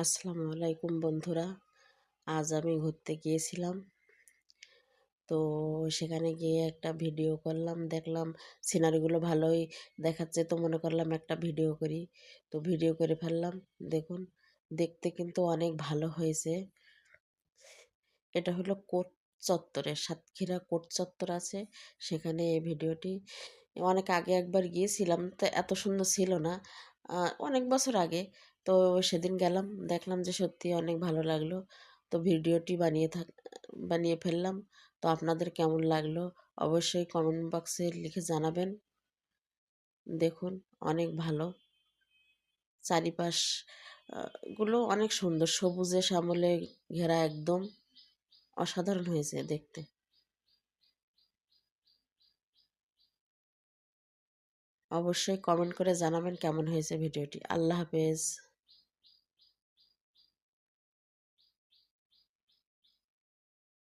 আসসালামু আলাইকুম বন্ধুরা। আজ আমি ঘুরতে গিয়েছিলাম। তো সেখানে গিয়ে একটা ভিডিও করলাম, দেখলাম সিনারিগুলো ভালোই দেখাচ্ছে, তো মনে করলাম একটা ভিডিও করি। তো ভিডিও করে ফেললাম। দেখুন, দেখতে কিন্তু অনেক ভালো হয়েছে। এটা হলো কোর্ট চত্বরে, সাতক্ষীরা কোর্ট চত্বর আছে, সেখানে এই ভিডিওটি। অনেক আগে একবার গিয়েছিলাম, তো এত সুন্দর ছিল না, অনেক বছর আগে। তো সেদিন গেলাম, দেখলাম যে সত্যি অনেক ভালো লাগলো। তো ভিডিওটি বানিয়ে ফেললাম। তো আপনাদের কেমন লাগলো অবশ্যই কমেন্ট বক্সে লিখে জানাবেন। দেখুন, অনেক ভালো চারিপাশ গুলো অনেক সুন্দর, সবুজে শ্যামলে ঘেরা, একদম অসাধারণ হয়েছে দেখতে। অবশ্যই কমেন্ট করে জানাবেন কেমন হয়েছে ভিডিওটি। আল্লাহ হাফেজ।